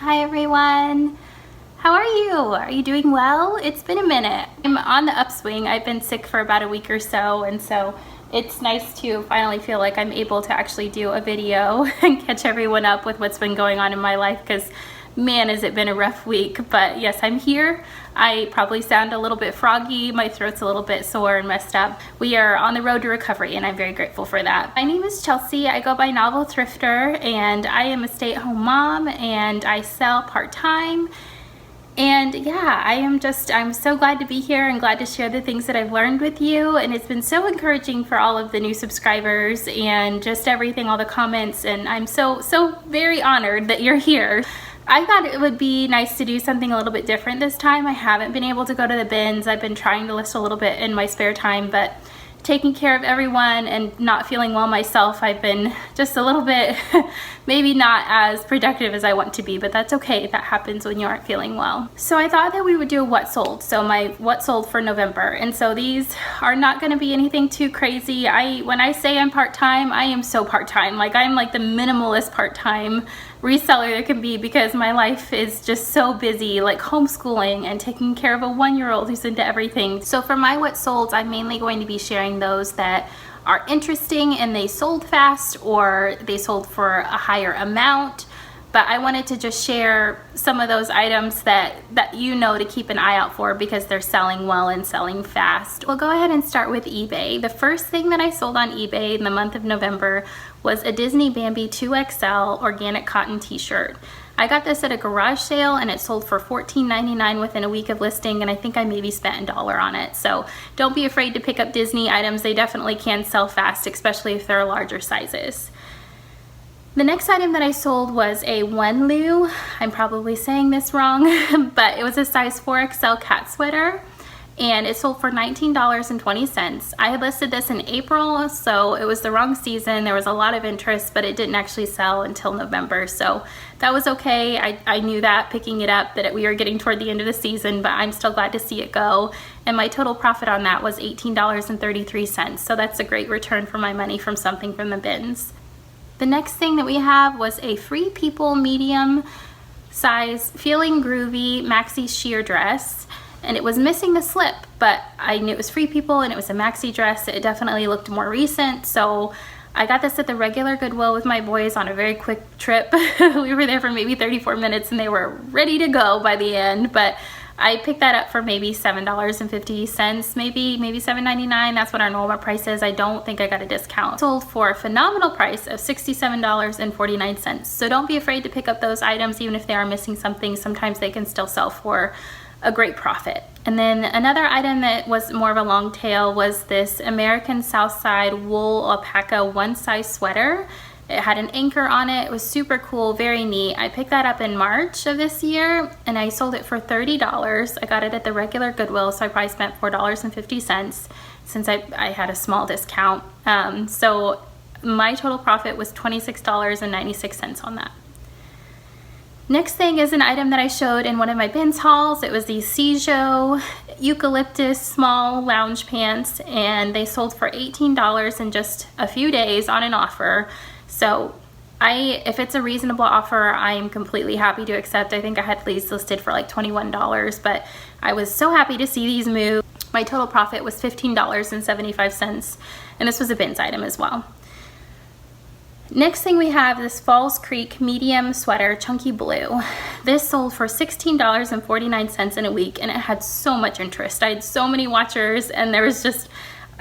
Hi everyone. How are you? Are you doing well? It's been a minute. I'm on the upswing. I've been sick for about a week or so, and so it's nice to finally feel like I'm able to actually do a video and catch everyone up with what's been going on in my life, because man, has it been a rough week. But yes, I'm here. I probably sound a little bit froggy. My throat's a little bit sore and messed up. We are on the road to recovery, and I'm very grateful for that. My name is Chelsea. I go by Novel Thrifter, and I am a stay-at-home mom, and I sell part-time. And yeah, I'm so glad to be here and glad to share the things that I've learned with you. And it's been so encouraging for all of the new subscribers and just everything, all the comments. And I'm so very honored that you're here. I thought it would be nice to do something a little bit different this time. I haven't been able to go to the bins. I've been trying to list a little bit in my spare time, but taking care of everyone and not feeling well myself, I've been just a little bit maybe not as productive as I want to be, but that's okay. That happens when you aren't feeling well. So I thought that we would do a what sold. So my what sold for November. And so these are not going to be anything too crazy. When I say I'm part-time, I am so part-time. Like, I'm like the minimalist part-time reseller there can be, because my life is just so busy, like homeschooling and taking care of a 1-year-old who's into everything. So for my what solds, I'm mainly going to be sharing those that are interesting and they sold fast, or they sold for a higher amount. But I wanted to just share some of those items that you know to keep an eye out for, because they're selling well and selling fast. We'll go ahead and start with eBay. The first thing that I sold on eBay in the month of November was a Disney Bambi 2XL organic cotton t-shirt. I got this at a garage sale and it sold for $14.99 within a week of listing, and I think I maybe spent $1 on it. So don't be afraid to pick up Disney items. They definitely can sell fast, especially if they're larger sizes. The next item that I sold was a Wenlu. I'm probably saying this wrong, but it was a size 4XL cat sweater, and it sold for $19.20. I had listed this in April, so it was the wrong season. There was a lot of interest, but it didn't actually sell until November, so that was okay. I knew that picking it up, that we were getting toward the end of the season, but I'm still glad to see it go. And my total profit on that was $18.33, so that's a great return for my money from something from the bins. The next thing that we have was a Free People medium size Feeling Groovy maxi sheer dress, and it was missing the slip, but I knew it was Free People and it was a maxi dress. It definitely looked more recent, so I got this at the regular Goodwill with my boys on a very quick trip. We were there for maybe 34 minutes and they were ready to go by the end, but I picked that up for maybe $7.50, maybe $7.99. That's what our normal price is. I don't think I got a discount. Sold for a phenomenal price of $67.49. So don't be afraid to pick up those items, even if they are missing something. Sometimes they can still sell for a great profit. And then another item that was more of a long tail was this American Southside wool alpaca one size sweater. It had an anchor on it. It was super cool, very neat. I picked that up in March of this year and I sold it for $30. I got it at the regular Goodwill, so I probably spent $4.50 since I had a small discount. So my total profit was $26.96 on that. Next thing is an item that I showed in one of my bins hauls. It was these Cijo eucalyptus small lounge pants, and they sold for $18 in just a few days on an offer. So if it's a reasonable offer, I'm completely happy to accept. I think I had these listed for like $21, but I was so happy to see these move. My total profit was $15.75, and this was a bins item as well. Next thing we have this Falls Creek medium sweater, chunky blue. This sold for $16.49 in a week, and it had so much interest. I had so many watchers, and there was just,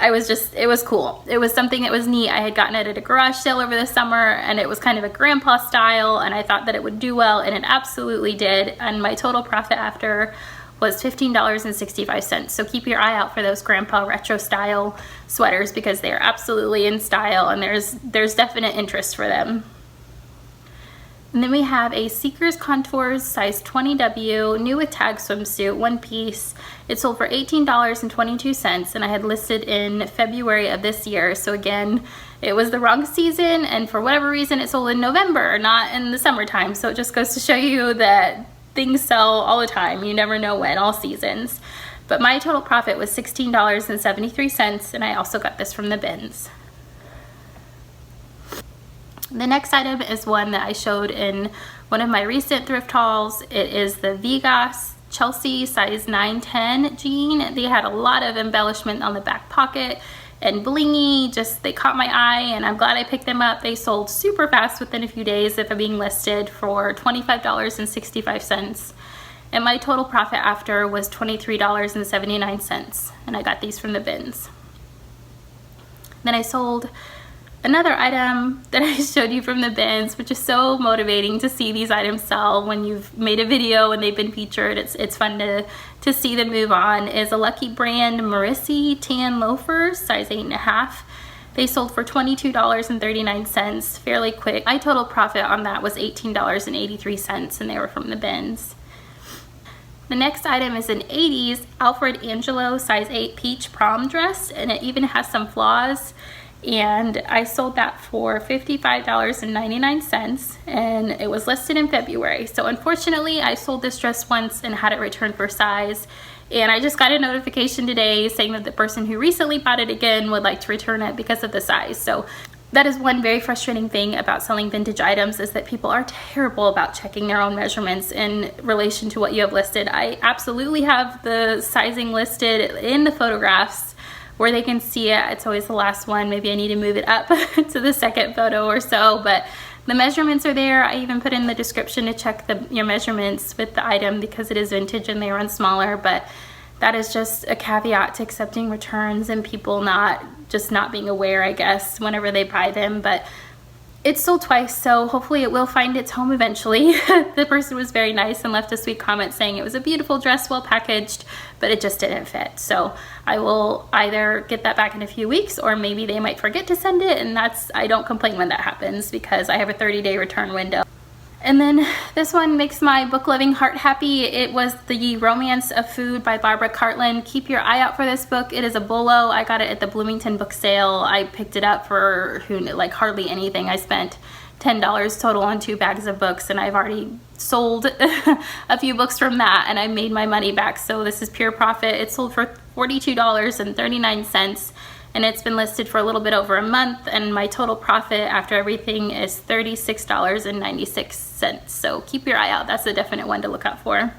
it was cool. It was something that was neat. I had gotten it at a garage sale over the summer, and it was kind of a grandpa style, and I thought that it would do well, and it absolutely did. And my total profit after was $15.65. So keep your eye out for those grandpa retro style sweaters, because they are absolutely in style, and there's definite interest for them. And then we have a Seekers Contours size 20W new with tag swimsuit, one piece. It sold for $18.22, and I had listed in February of this year. So again, it was the wrong season, and for whatever reason it sold in November, not in the summertime. So it just goes to show you that things sell all the time. You never know when, all seasons. But my total profit was $16.73, and I also got this from the bins. The next item is one that I showed in One of my recent thrift hauls, it is the Vegas Chelsea size 910 jean. They had a lot of embellishment on the back pocket and blingy, just they caught my eye, and I'm glad I picked them up. They sold super fast within a few days of being listed for $25.65. And my total profit after was $23.79, and I got these from the bins. Then I sold another item that I showed you from the bins, which is so motivating to see these items sell when you've made a video and they've been featured. It's fun to see them move on. Is a Lucky Brand Marissi tan loafers, size 8.5. They sold for $22.39, fairly quick. My total profit on that was $18.83, and they were from the bins. The next item is an 80s Alfred Angelo size 8 peach prom dress, and it even has some flaws. And I sold that for $55.99, and it was listed in February. So unfortunately, I sold this dress once and had it returned for size. And I just got a notification today saying that the person who recently bought it again would like to return it because of the size. So that is one very frustrating thing about selling vintage items, is that people are terrible about checking their own measurements in relation to what you have listed. I absolutely have the sizing listed in the photographs where they can see it. It's always the last one. Maybe I need to move it up to the second photo or so, but the measurements are there. I even put in the description to check your measurements with the item because it is vintage and they run smaller, but that is just a caveat to accepting returns and people not being aware, I guess, whenever they buy them. But it's sold twice, so hopefully it will find its home eventually. The person was very nice and left a sweet comment saying it was a beautiful dress, well packaged, but it just didn't fit. So I will either get that back in a few weeks, or maybe they might forget to send it, and I don't complain when that happens because I have a 30-day return window. And then this one makes my book-loving heart happy. It was The Romance of Food by Barbara Cartland. Keep your eye out for this book. It is a bolo. I got it at the Bloomington book sale. I picked it up for like hardly anything. I spent $10 total on 2 bags of books, and I've already sold a few books from that, and I made my money back. So this is pure profit. It sold for $42.39. and it's been listed for a little bit over a month, and my total profit after everything is $36.96. So keep your eye out. That's a definite one to look out for.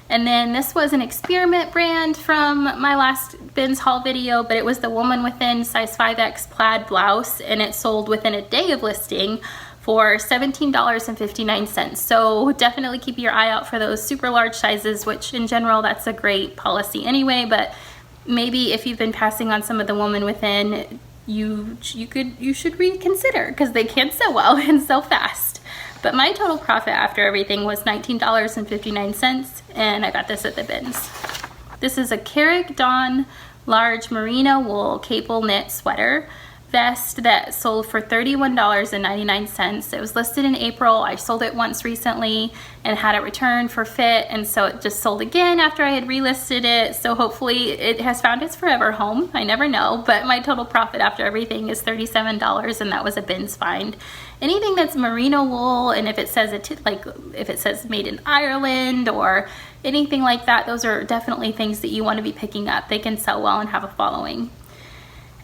And then this was an experiment brand from my last bins haul video, but it was the Woman Within size 5X plaid blouse, and it sold within a day of listing for $17.59. So definitely keep your eye out for those super large sizes, which in general, that's a great policy anyway, but maybe if you've been passing on some of the Woman Within, you should reconsider, because they can sell well and sell fast. But my total profit after everything was $19.59, and I got this at the bins. This is a Carrick Dawn large merino wool cable knit sweater vest that sold for $31.99. It was listed in April. I sold it once recently and had it returned for fit, and so it just sold again after I had relisted it. So hopefully it has found its forever home. I never know, but my total profit after everything is $37, and that was a bins find. Anything that's merino wool, and if it says if it says made in Ireland or anything like that, those are definitely things that you want to be picking up. They can sell well and have a following.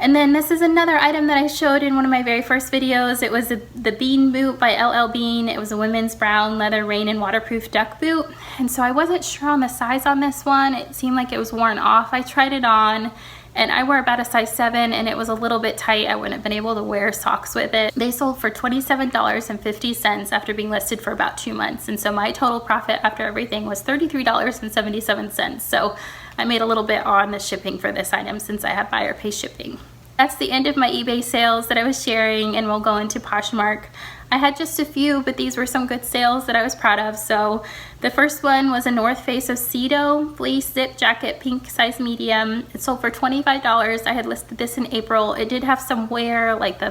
And then this is another item that I showed in one of my very first videos. It was the Bean boot by LL Bean. It was a women's brown leather rain and waterproof duck boot. And so I wasn't sure on the size on this one. It seemed like it was worn off. I tried it on, and I wear about a size 7, and it was a little bit tight. I wouldn't have been able to wear socks with it. They sold for $27.50 after being listed for about 2 months. And so my total profit after everything was $33.77. So I made a little bit on the shipping for this item since I have buyer pay shipping. That's the end of my eBay sales that I was sharing, and we'll go into Poshmark. I had just a few, but these were some good sales that I was proud of. So the first one was a North Face Aceto fleece zip jacket, pink size medium. It sold for $25. I had listed this in April. It did have some wear, like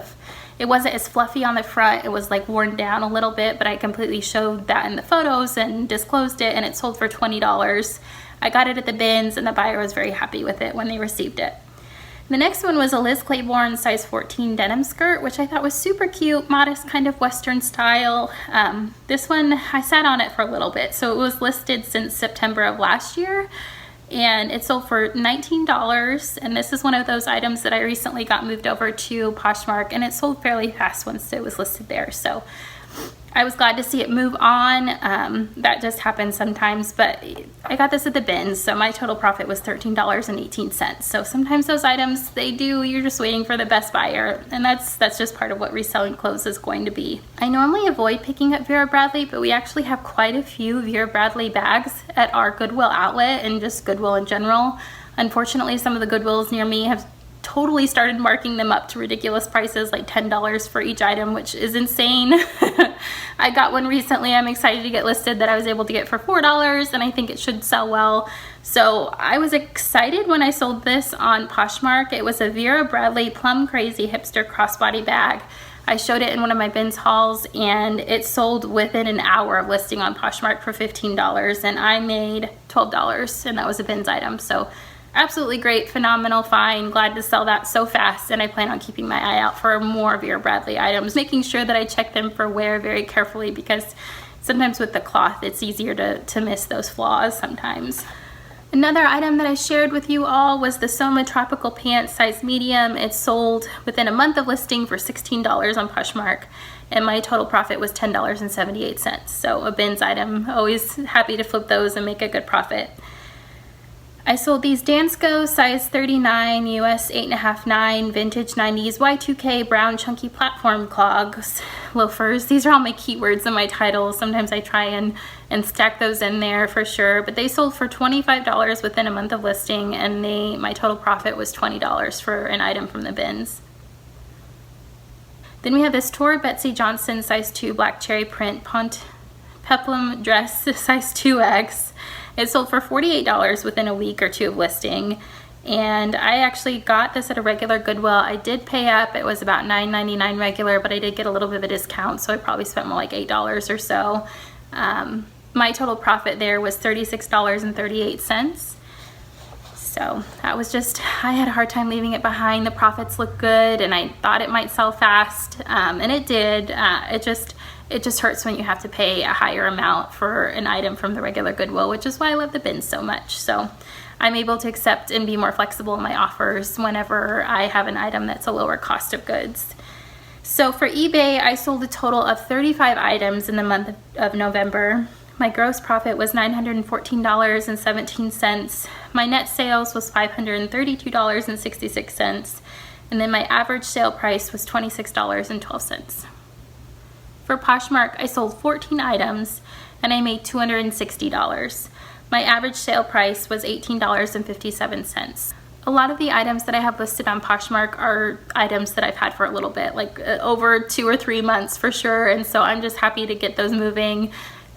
it wasn't as fluffy on the front. It was like worn down a little bit, but I completely showed that in the photos and disclosed it, and it sold for $20. I got it at the bins, and the buyer was very happy with it when they received it. The next one was a Liz Claiborne size 14 denim skirt, which I thought was super cute, modest, kind of Western style. This one, I sat on it for a little bit. So it was listed since September of last year, and it sold for $19. And this is one of those items that I recently got moved over to Poshmark, and it sold fairly fast once it was listed there. So I was glad to see it move on. That just happens sometimes, but I got this at the bins, so my total profit was $13.18. So sometimes those items, you're just waiting for the best buyer, and that's just part of what reselling clothes is going to be. I normally avoid picking up Vera Bradley, but we actually have quite a few Vera Bradley bags at our Goodwill outlet and just Goodwill in general. Unfortunately, some of the Goodwills near me have totally started marking them up to ridiculous prices, like $10 for each item, which is insane. I got one recently I'm excited to get listed that I was able to get for $4, and I think it should sell well. So I was excited when I sold this on Poshmark. It was a Vera Bradley Plum Crazy Hipster Crossbody bag. I showed it in one of my bins hauls, and it sold within an hour of listing on Poshmark for $15, and I made $12, and that was a bins item. So absolutely great, phenomenal find. Glad to sell that so fast, and I plan on keeping my eye out for more Vera Bradley items, making sure that I check them for wear very carefully, because sometimes with the cloth it's easier to miss those flaws sometimes. Another item that I shared with you all was the Soma Tropical Pants size medium. It sold within a month of listing for $16 on Poshmark, and my total profit was $10.78. So a bins item, always happy to flip those and make a good profit. I sold these Dansko size 39 US 8.5/9 vintage 90s Y2K brown chunky platform clogs, loafers. These are all my keywords in my title. Sometimes I try and stack those in there for sure, but they sold for $25 within a month of listing, and my total profit was $20 for an item from the bins. Then we have this Tora Betsy Johnson size 2 black cherry print peplum dress size 2X. It sold for $48 within a week or two of listing, and I actually got this at a regular Goodwill. I did pay up. It was about $9.99 regular, but I did get a little bit of a discount, so I probably spent more like $8 or so. My total profit there was $36.38. So that was just, I had a hard time leaving it behind. The profits looked good, and I thought it might sell fast, and it did. It just hurts when you have to pay a higher amount for an item from the regular Goodwill, which is why I love the bins so much. So I'm able to accept and be more flexible in my offers whenever I have an item that's a lower cost of goods. So for eBay, I sold a total of 35 items in the month of November. My gross profit was $914.17. My net sales was $532.66. And then my average sale price was $26.12. For Poshmark, I sold 14 items, and I made $260. My average sale price was $18.57. A lot of the items that I have listed on Poshmark are items that I've had for a little bit, like over 2 or 3 months for sure, and so I'm just happy to get those moving,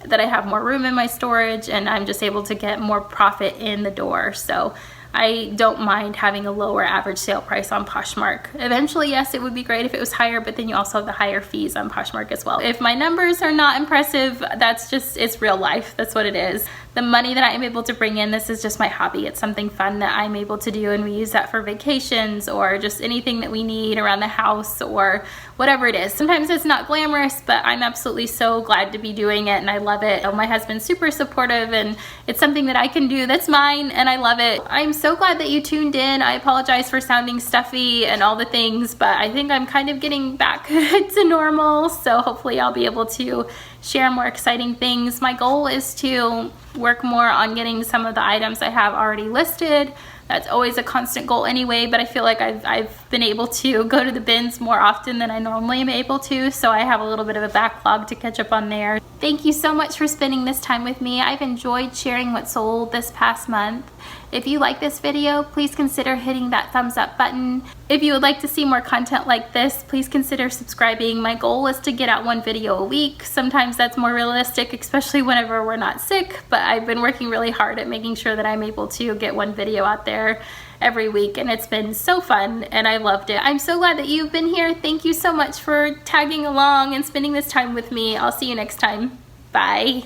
that I have more room in my storage, and I'm just able to get more profit in the door. So I don't mind having a lower average sale price on Poshmark. Eventually, yes, it would be great if it was higher, but then you also have the higher fees on Poshmark as well. If my numbers are not impressive, that's just, it's real life. That's what it is. The money that I am able to bring in, this is just my hobby. It's something fun that I'm able to do, and we use that for vacations or just anything that we need around the house or whatever it is. Sometimes it's not glamorous, but I'm absolutely so glad to be doing it, and I love it. My husband's super supportive, and it's something that I can do that's mine, and I love it. I'm so glad that you tuned in. I apologize for sounding stuffy and all the things, but I think I'm kind of getting back to normal, so hopefully I'll be able to share more exciting things. My goal is to work more on getting some of the items I have already listed. That's always a constant goal anyway, but I feel like I've been able to go to the bins more often than I normally am able to, so I have a little bit of a backlog to catch up on there. Thank you so much for spending this time with me. I've enjoyed sharing what sold this past month. If you like this video, please consider hitting that thumbs up button. If you would like to see more content like this, please consider subscribing. My goal is to get out 1 video a week. Sometimes that's more realistic, especially whenever we're not sick, but I've been working really hard at making sure that I'm able to get 1 video out there every week, and it's been so fun, and I loved it. I'm so glad that you've been here. Thank you so much for tagging along and spending this time with me. I'll see you next time. Bye.